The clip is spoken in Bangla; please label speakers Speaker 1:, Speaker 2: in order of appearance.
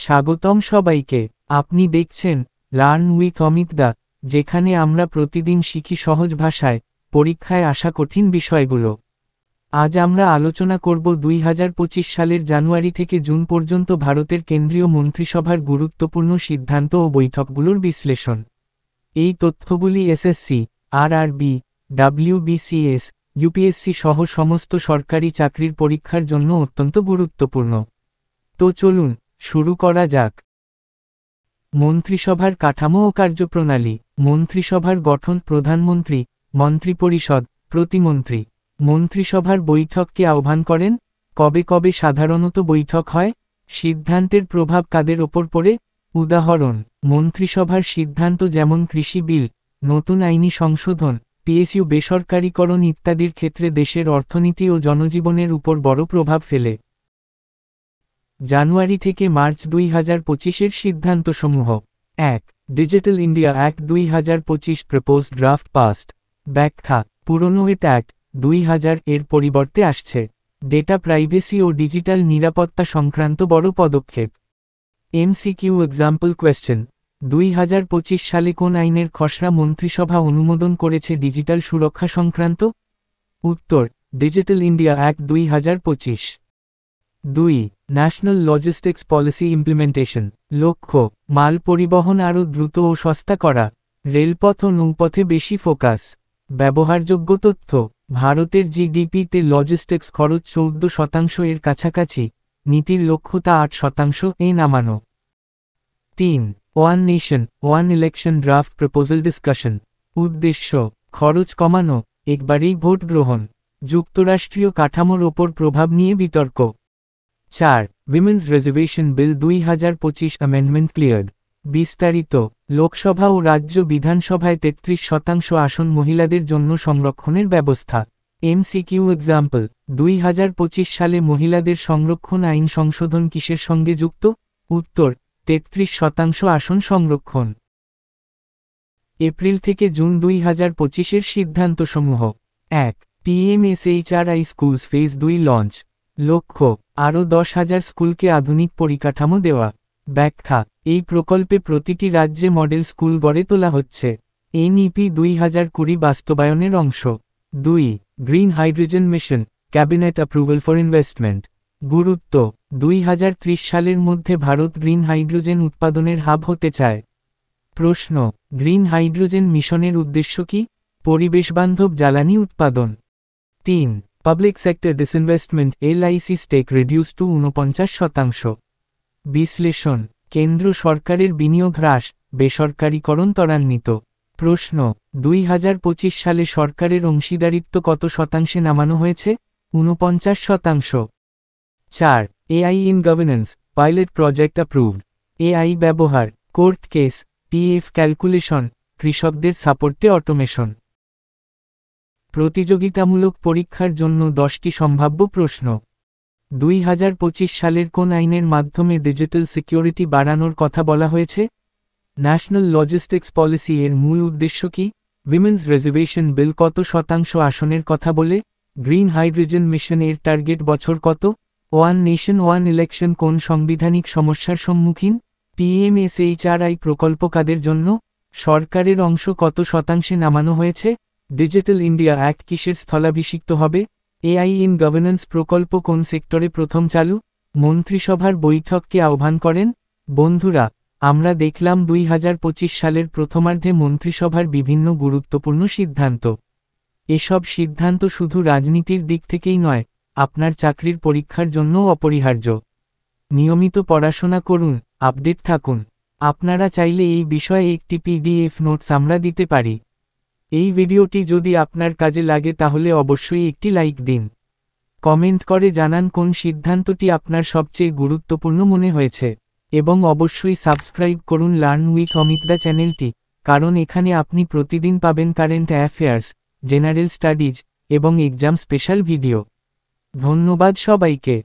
Speaker 1: স্বাগতম সবাইকে। আপনি দেখছেন লার্ন উইথ অমিত দা, যেখানে আমরা প্রতিদিন শিখি সহজ ভাষায় পরীক্ষায় আসা কঠিন বিষয়গুলো। আজ আমরা আলোচনা করব 2025 সালের জানুয়ারি থেকে জুন পর্যন্ত ভারতের কেন্দ্রীয় মন্ত্রিসভার গুরুত্বপূর্ণ সিদ্ধান্ত ও বৈঠকগুলোর বিশ্লেষণ। এই তথ্যগুলি এসএসসি, আরআরবি, ডব্লিউবিসিএস, ইউপিএসসি সহ সমস্ত সরকারি চাকরির পরীক্ষার জন্য অত্যন্ত গুরুত্বপূর্ণ। তো চলুন শুরু করা যাক। মন্ত্রিসভার কাঠামো ও কার্যপ্রণালী। মন্ত্রিসভার গঠন: প্রধানমন্ত্রী, মন্ত্রিপরিষদ, প্রতিমন্ত্রী। মন্ত্রিসভার বৈঠককে আহ্বান করেন? কবে কবে সাধারণত বৈঠক হয়? সিদ্ধান্তের প্রভাব কাদের ওপর পড়ে? উদাহরণ: মন্ত্রিসভার সিদ্ধান্ত যেমন কৃষি বিল, নতুন আইনি সংশোধন, পিএসইউ বেসরকারীকরণ ইত্যাদির ক্ষেত্রে দেশের অর্থনীতি ও জনজীবনের উপর বড় প্রভাব ফেলে। জানুয়ারি থেকে মার্চ 2025-এর সিদ্ধান্তসমূহ। 1. Digital India act 2025 proposed draft passed. ব্যাখ্যা: পুরনো এট অ্যাক্ট 2000 এর পরিবর্তে আসছে। ডেটা প্রাইভেসি ও ডিজিটাল নিরাপত্তা সংক্রান্ত বড় পদক্ষেপ। এমসিকিউ এক্সাম্পল কোয়েশ্চেন: 2025 সালে কোন আইনের খসড়া মন্ত্রিসভা অনুমোদন করেছে ডিজিটাল সুরক্ষা সংক্রান্ত? উত্তর: digital India act 2025। 2. National logistics policy implementation. লক্ষ্য: মাল পরিবহন আরও দ্রুত ও সস্তা করা। রেলপথ ও নৌপথে বেশি ফোকাস। ব্যবহারযোগ্য তথ্য: ভারতের জিডিপিতে লজিস্টিক্স খরচ 14% এর কাছাকাছি, নীতির লক্ষ্য তা 8% নামানো। 3. One nation, one election draft proposal discussion. উদ্দেশ্য: খরচ কমানো, একবারেই ভোট গ্রহণ। যুক্তরাষ্ট্রীয় কাঠামোর ওপর প্রভাব নিয়ে বিতর্ক। 4. উইমেন্স রিজার্ভেশন বিল 2025 অ্যামেন্ডমেন্ট ক্লিয়ার্ড। বিস্তারিত: লোকসভা ও রাজ্য বিধানসভায় 33% আসন মহিলাদের জন্য সংরক্ষণের ব্যবস্থা। এমসিকিউ এক্সাম্পল: 2025 সালে মহিলাদের সংরক্ষণ আইন সংশোধন কিসের সঙ্গে যুক্ত? উত্তর: 33% আসন সংরক্ষণ। এপ্রিল থেকে জুন 2025-এর সিদ্ধান্তসমূহ। 1. PM SHRI schools phase 2 launch. লক্ষ্য: আরও 10,000 স্কুলকে আধুনিক পরিকাঠামো দেওয়া। ব্যাখ্যা: এই প্রকল্পে প্রতিটি রাজ্যে মডেল স্কুল গড়ে তোলা হচ্ছে। এনইপি 2020 বাস্তবায়নের অংশ। 2. Green hydrogen mission, cabinet approval for investment. গুরুত্ব: 2030 সালের মধ্যে ভারত গ্রিন হাইড্রোজেন উৎপাদনের হাব হতে চায়। প্রশ্ন: গ্রিন হাইড্রোজেন মিশনের উদ্দেশ্য কি? পরিবেশবান্ধব জ্বালানি উৎপাদন। 3. Public sector disinvestment, LIC stake reduce to 49%। বিশ্লেষণ: কেন্দ্র সরকারের বিনিয়োগ হ্রাস, বেসরকারীকরণ ত্বরান্বিত। প্রশ্ন: 2025 সালে সরকারের অংশীদারিত্ব কত শতাংশে নামানো হয়েছে? 49%। 4. AI in governance, pilot project approved. AI ব্যবহার, কোর্ট কেস, পিএফ ক্যালকুলেশন, কৃষকদের সাপোর্টে অটোমেশন। প্রতিযোগিতামূলক পরীক্ষার জন্য 10টি সম্ভাব্য প্রশ্ন। 2025 সালের কোন আইনের মাধ্যমে ডিজিটাল সিকিউরিটি বাড়ানোর কথা বলা হয়েছে? ন্যাশনাল লজিস্টিক্স পলিসি এর মূল উদ্দেশ্য কি? উইমেন্স রিজার্ভেশন বিল কত শতাংশ আসনের কথা বলে? গ্রিন হাইড্রোজেন মিশন এর টার্গেট বছর কত? ওয়ান নেশন ওয়ান ইলেকশন কোন সাংবিধানিক সমস্যার সম্মুখীন? পিএমএসএইচআরআই প্রকল্প কাদের জন্য? সরকারের অংশ কত শতাংশে নামানো হয়েছে? ডিজিটাল ইন্ডিয়া অ্যাক্ট কিসের স্থলাভিষিক্ত হবে? এআই ইন গভর্নেন্স প্রকল্প কোন সেক্টরে প্রথম চালু? মন্ত্রিসভার বৈঠককে আহ্বান করেন? বন্ধুরা, আমরা দেখলাম 2025 সালের প্রথমার্ধে মন্ত্রিসভার বিভিন্ন গুরুত্বপূর্ণ সিদ্ধান্ত। এসব সিদ্ধান্ত শুধু রাজনীতির দিক থেকেই নয়, আপনার চাকরির পরীক্ষার জন্যও অপরিহার্য। নিয়মিত পড়াশোনা করুন, আপডেট থাকুন। আপনারা চাইলে এই বিষয়ে একটি পিডিএফ নোটস আমরা দিতে পারি। এই ভিডিওটি যদি আপনার কাজে লাগে তাহলে অবশ্যই একটি লাইক দিন। কমেন্ট করে জানান কোন সিদ্ধান্তটি আপনার সবচেয়ে গুরুত্বপূর্ণ মনে হয়েছে। এবং অবশ্যই সাবস্ক্রাইব করুন লার্ন উইথ অমিত দা চ্যানেলটি, কারণ এখানে আপনি প্রতিদিন পাবেন কারেন্ট অ্যাফেয়ার্স, জেনারেল স্টাডিজ এবং এক্সাম স্পেশাল ভিডিও। ধন্যবাদ সবাইকে।